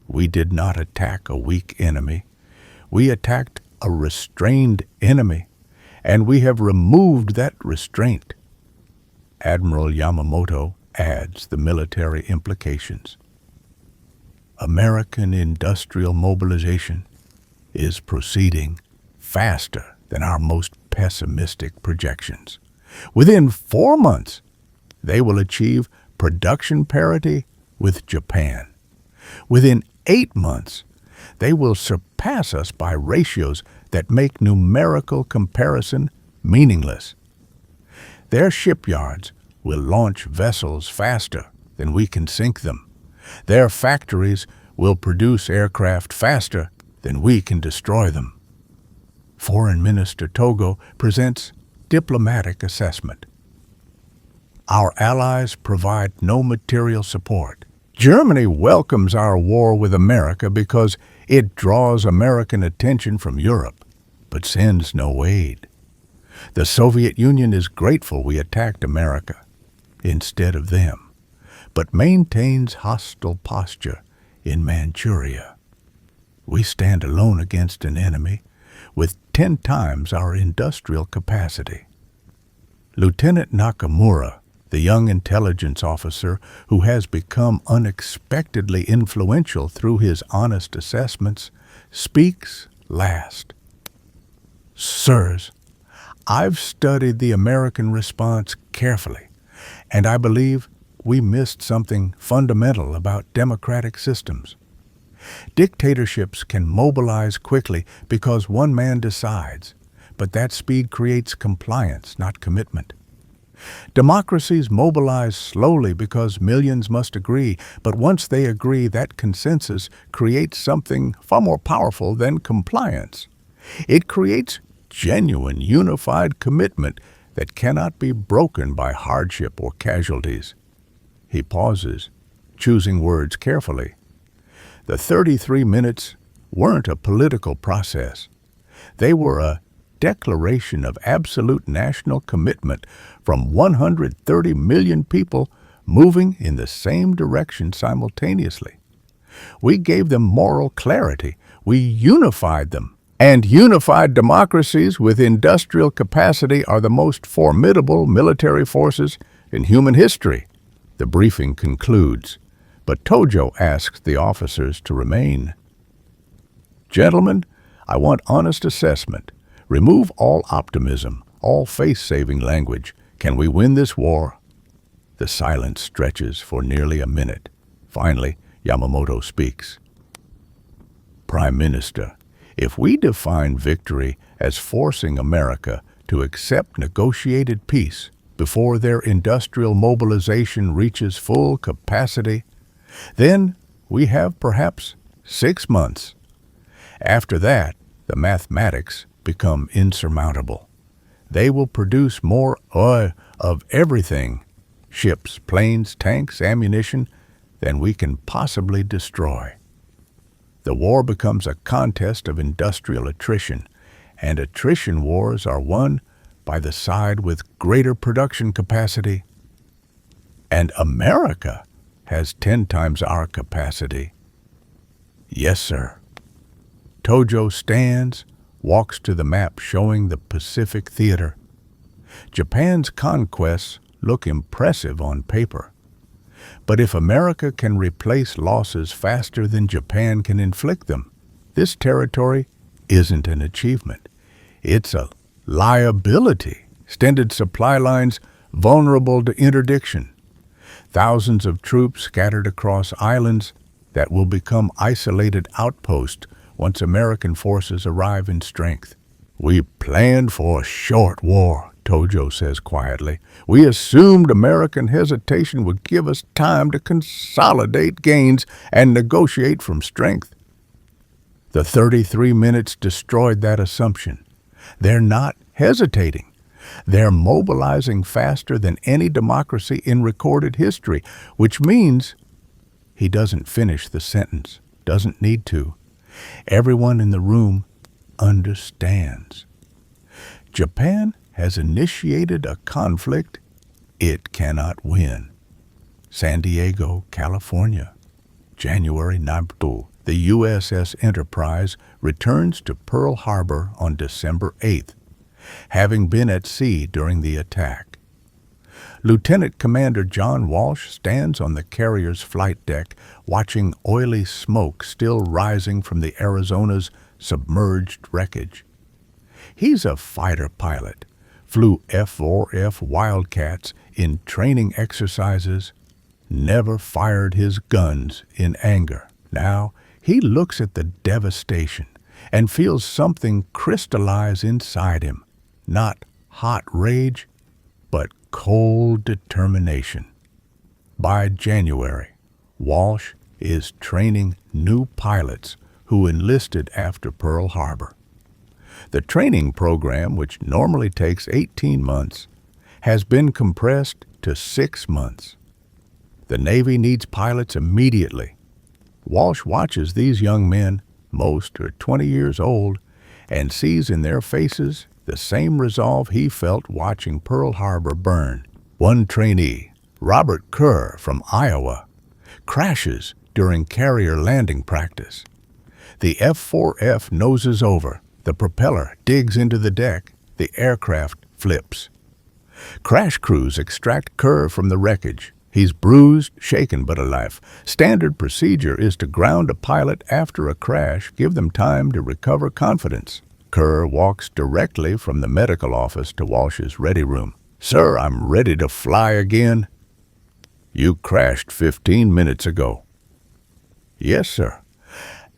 Speaker 1: we did not attack a weak enemy. We attacked a restrained enemy, and we have removed that restraint." Admiral Yamamoto adds the military implications. American industrial mobilization is proceeding faster than our most pessimistic projections. Within 4 months, they will achieve production parity with Japan. Within 8 months, they will surpass us by ratios that make numerical comparison meaningless. Their shipyards will launch vessels faster than we can sink them. Their factories will produce aircraft faster than we can destroy them. Foreign Minister Tojo presents diplomatic assessment. Our allies provide no material support. Germany welcomes our war with America because it draws American attention from Europe, but sends no aid. The Soviet Union is grateful we attacked America instead of them, but maintains hostile posture in Manchuria. We stand alone against an enemy with 10 times our industrial capacity. Lieutenant Nakamura, the young intelligence officer who has become unexpectedly influential through his honest assessments, speaks last. "Sirs, I've studied the American response carefully, and I believe we missed something fundamental about democratic systems. Dictatorships can mobilize quickly because one man decides, but that speed creates compliance, not commitment. Democracies mobilize slowly because millions must agree, but once they agree, that consensus creates something far more powerful than compliance. It creates genuine, unified commitment that cannot be broken by hardship or casualties." He pauses, choosing words carefully. The 33 minutes weren't a political process. They were a declaration of absolute national commitment from 130 million people moving in the same direction simultaneously. We gave them moral clarity. We unified them. And unified democracies with industrial capacity are the most formidable military forces in human history. The briefing concludes, but Tojo asks the officers to remain. "Gentlemen, I want honest assessment. Remove all optimism, all face-saving language. Can we win this war?" The silence stretches for nearly a minute. Finally, Yamamoto speaks. "Prime Minister, if we define victory as forcing America to accept negotiated peace before their industrial mobilization reaches full capacity, then we have perhaps 6 months. After that, the mathematics become insurmountable. They will produce more of everything, ships, planes, tanks, ammunition, than we can possibly destroy. The war becomes a contest of industrial attrition, and attrition wars are won by the side with greater production capacity. And America has 10 times our capacity." "Yes, sir." Tojo stands, walks to the map showing the Pacific Theater. Japan's conquests look impressive on paper. But if America can replace losses faster than Japan can inflict them, this territory isn't an achievement. It's a liability. Extended supply lines vulnerable to interdiction. Thousands of troops scattered across islands that will become isolated outposts once American forces arrive in strength. "We planned for a short war," Tojo says quietly. "We assumed American hesitation would give us time to consolidate gains and negotiate from strength. The 33 minutes destroyed that assumption. They're not hesitating. They're mobilizing faster than any democracy in recorded history, which means—" He doesn't finish the sentence, doesn't need to. Everyone in the room understands. Japan has initiated a conflict It cannot win. San Diego, California, January 9th. The USS Enterprise returns to Pearl Harbor on December 8th, having been at sea during the attack. Lieutenant Commander John Walsh stands on the carrier's flight deck, watching oily smoke still rising from the Arizona's submerged wreckage. He's a fighter pilot, flew F-4F Wildcats in training exercises, never fired his guns in anger. Now he looks at the devastation and feels something crystallize inside him, not hot rage, but cold determination. By January, Walsh is training new pilots who enlisted after Pearl Harbor. The training program, which normally takes 18 months, has been compressed to 6 months. The Navy needs pilots immediately. Walsh watches these young men, most are 20 years old, and sees in their faces the same resolve he felt watching Pearl Harbor burn. One trainee, Robert Kerr from Iowa, crashes during carrier landing practice. The F-4F noses over, the propeller digs into the deck, the aircraft flips. Crash crews extract Kerr from the wreckage. He's bruised, shaken, but alive. Standard procedure is to ground a pilot after a crash, give them time to recover confidence. Kerr walks directly from the medical office to Walsh's ready room. "Sir, I'm ready to fly again." "You crashed 15 minutes ago." "Yes, sir.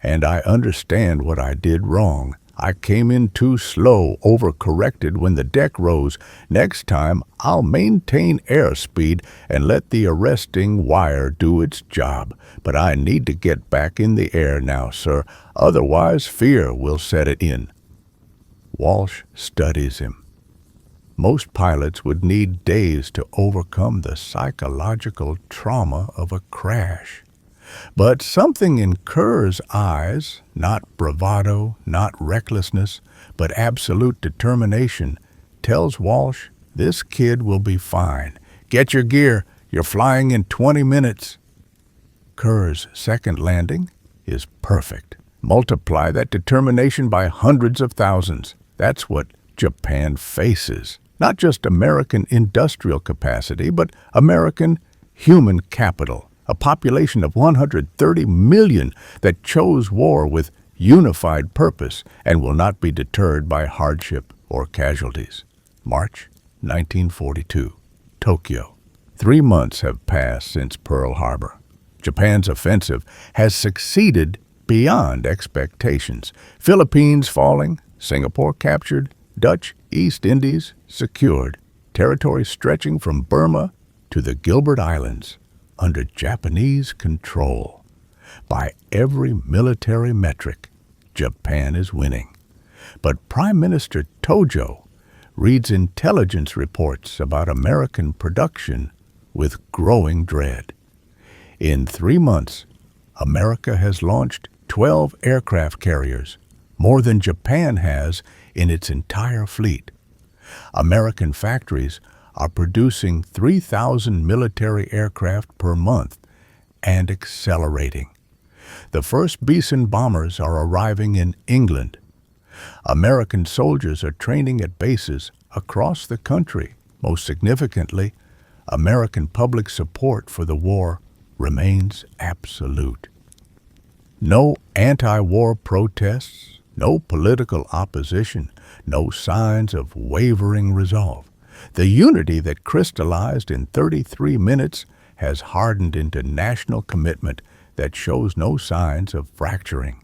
Speaker 1: And I understand what I did wrong. I came in too slow, overcorrected when the deck rose. Next time, I'll maintain airspeed and let the arresting wire do its job. But I need to get back in the air now, sir. Otherwise, fear will set it in." Walsh studies him. Most pilots would need days to overcome the psychological trauma of a crash. But something in Kerr's eyes, not bravado, not recklessness, but absolute determination, tells Walsh this kid will be fine. "Get your gear. You're flying in 20 minutes. Kerr's second landing is perfect. Multiply that determination by hundreds of thousands. That's what Japan faces. Not just American industrial capacity, but American human capital. A population of 130 million that chose war with unified purpose and will not be deterred by hardship or casualties. March 1942, Tokyo. 3 months have passed since Pearl Harbor. Japan's offensive has succeeded beyond expectations. Philippines falling, Singapore captured, Dutch East Indies secured, territory stretching from Burma to the Gilbert Islands under Japanese control. By every military metric, Japan is winning. But Prime Minister Tojo reads intelligence reports about American production with growing dread. In 3 months, America has launched 12 aircraft carriers, more than Japan has in its entire fleet. American factories are producing 3,000 military aircraft per month and accelerating. The first Bison bombers are arriving in England. American soldiers are training at bases across the country. Most significantly, American public support for the war remains absolute. No anti-war protests, no political opposition, no signs of wavering resolve. The unity that crystallized in 33 minutes has hardened into national commitment that shows no signs of fracturing.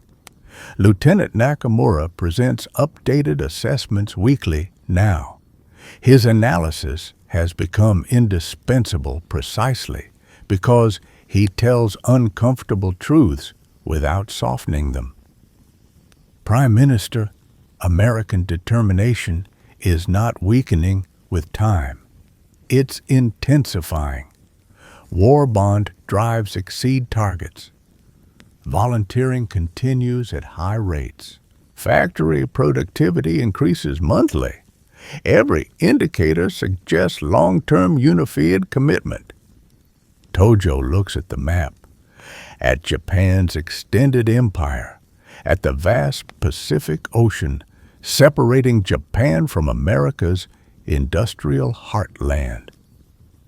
Speaker 1: Lieutenant Nakamura presents updated assessments weekly now. His analysis has become indispensable precisely because he tells uncomfortable truths without softening them. Prime Minister, American determination is not weakening with time. It's intensifying. War bond drives exceed targets. Volunteering continues at high rates. Factory productivity increases monthly. Every indicator suggests long-term unified commitment. Tojo looks at the map, at Japan's extended empire, at the vast Pacific Ocean separating Japan from America's industrial heartland.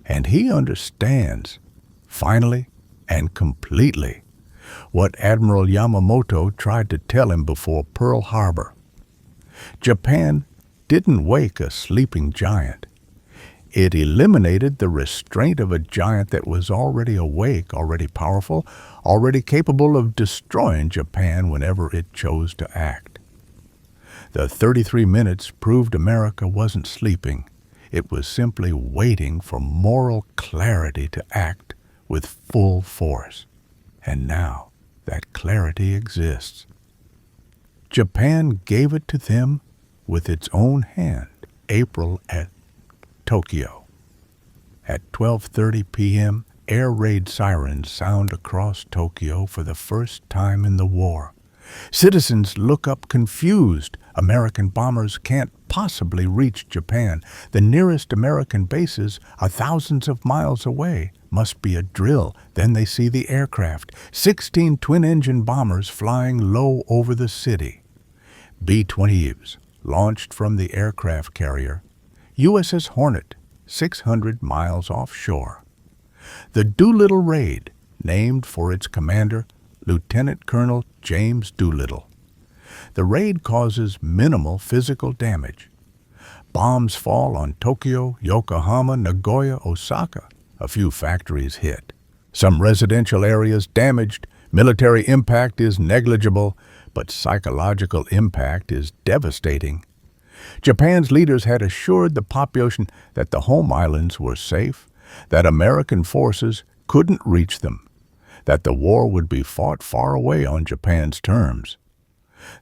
Speaker 1: And he understands, finally and completely, what Admiral Yamamoto tried to tell him before Pearl Harbor. Japan didn't wake a sleeping giant. It eliminated the restraint of a giant that was already awake, already powerful, already capable of destroying Japan whenever it chose to act. The 33 minutes proved America wasn't sleeping. It was simply waiting for moral clarity to act with full force. And now that clarity exists. Japan gave it to them with its own hand, April at Tokyo. At 12:30 p.m., air raid sirens sound across Tokyo for the first time in the war. Citizens look up confused. American bombers can't possibly reach Japan. The nearest American bases are thousands of miles away. Must be a drill. Then they see the aircraft, 16 twin-engine bombers flying low over the city. B-20s launched from the aircraft carrier USS Hornet, 600 miles offshore. The Doolittle raid, named for its commander, Lieutenant Colonel James Doolittle. The raid causes minimal physical damage. Bombs fall on Tokyo, Yokohama, Nagoya, Osaka. A few factories hit. Some residential areas damaged. Military impact is negligible, but psychological impact is devastating. Japan's leaders had assured the population that the home islands were safe, that American forces couldn't reach them, that the war would be fought far away on Japan's terms.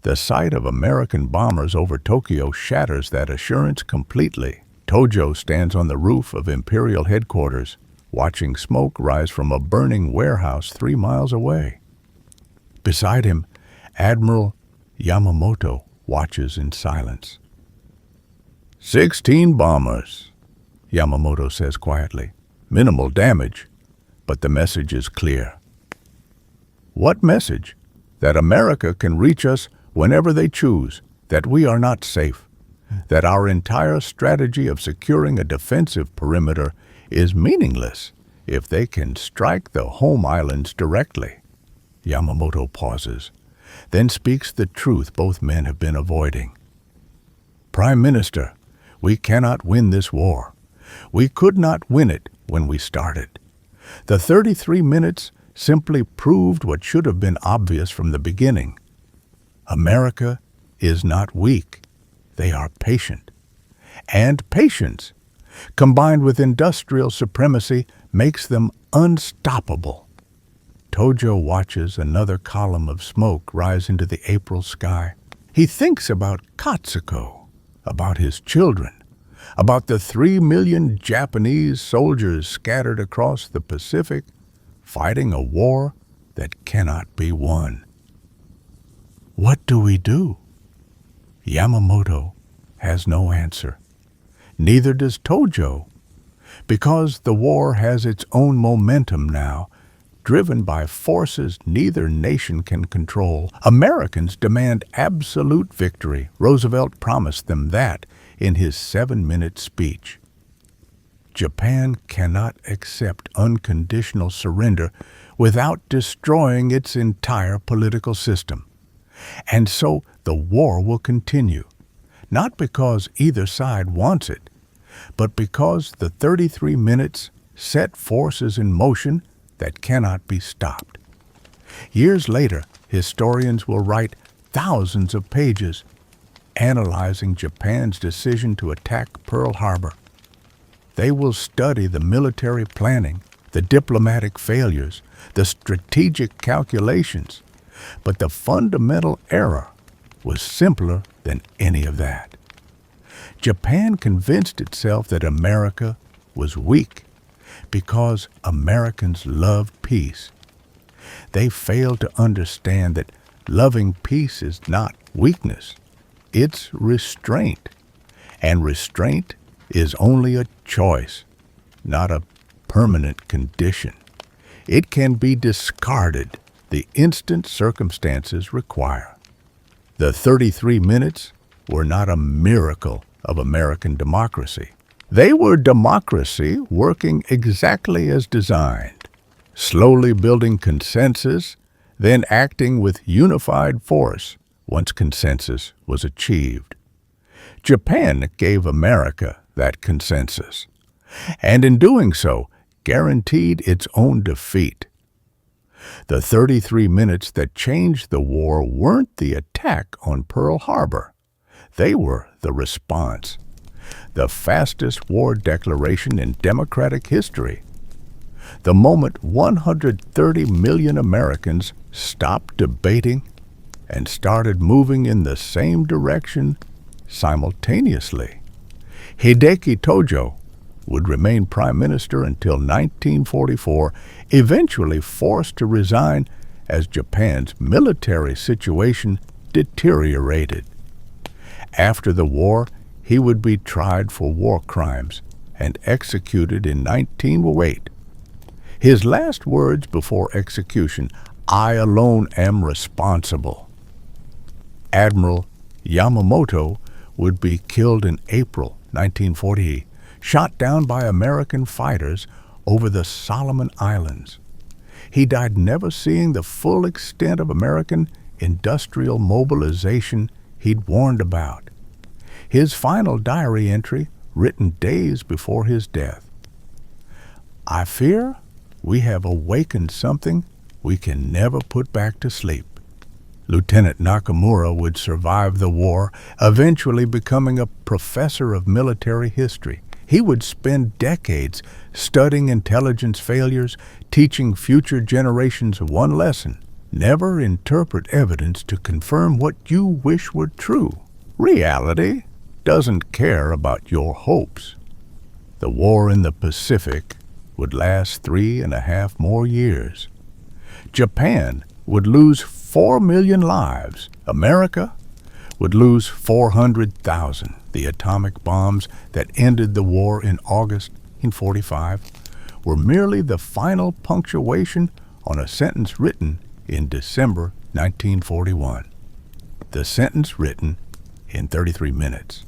Speaker 1: The sight of American bombers over Tokyo shatters that assurance completely. Tojo stands on the roof of Imperial headquarters, watching smoke rise from a burning warehouse 3 miles away. Beside him, Admiral Yamamoto watches in silence. 16 bombers, Yamamoto says quietly. Minimal damage, but the message is clear. What message? That America can reach us whenever they choose, that we are not safe, that our entire strategy of securing a defensive perimeter is meaningless if they can strike the home islands directly. Yamamoto pauses, then speaks the truth both men have been avoiding. Prime Minister, we cannot win this war. We could not win it when we started. The 33 minutes simply proved what should have been obvious from the beginning. America is not weak. They are patient. And patience, combined with industrial supremacy, makes them unstoppable. Tojo watches another column of smoke rise into the April sky. He thinks about Katsuko, about his children, about the 3 million Japanese soldiers scattered across the Pacific, fighting a war that cannot be won. What do we do? Yamamoto has no answer. Neither does Tojo, because the war has its own momentum now, driven by forces neither nation can control. Americans demand absolute victory. Roosevelt promised them that in his 7-minute speech. Japan cannot accept unconditional surrender without destroying its entire political system. And so the war will continue, not because either side wants it, but because the 33 minutes set forces in motion that cannot be stopped. Years later, historians will write thousands of pages analyzing Japan's decision to attack Pearl Harbor. They will study the military planning, the diplomatic failures, the strategic calculations, but the fundamental error was simpler than any of that. Japan convinced itself that America was weak because Americans loved peace. They failed to understand that loving peace is not weakness, it's restraint. And restraint is only a choice, not a permanent condition. It can be discarded the instant circumstances require. The 33 minutes were not a miracle of American democracy. They were democracy working exactly as designed, slowly building consensus, then acting with unified force once consensus was achieved. Japan gave America that consensus, and in doing so, guaranteed its own defeat. The 33 minutes that changed the war weren't the attack on Pearl Harbor. They were the response, the fastest war declaration in democratic history. The moment 130 million Americans stopped debating and started moving in the same direction simultaneously. Hideki Tojo would remain prime minister until 1944, eventually forced to resign as Japan's military situation deteriorated. After the war, he would be tried for war crimes and executed in 1908. His last words before execution, "I alone am responsible." Admiral Yamamoto would be killed in April 1940, shot down by American fighters over the Solomon Islands. He died never seeing the full extent of American industrial mobilization he'd warned about. His final diary entry, written days before his death: "I fear we have awakened something we can never put back to sleep." Lieutenant Nakamura would survive the war, eventually becoming a professor of military history. He would spend decades studying intelligence failures, teaching future generations one lesson: never interpret evidence to confirm what you wish were true. Reality doesn't care about your hopes. The war in the Pacific would last 3.5 more years. Japan would lose 4 million lives. America would lose 400,000. The atomic bombs that ended the war in August 1945 were merely the final punctuation on a sentence written in December 1941. The sentence written in 33 minutes.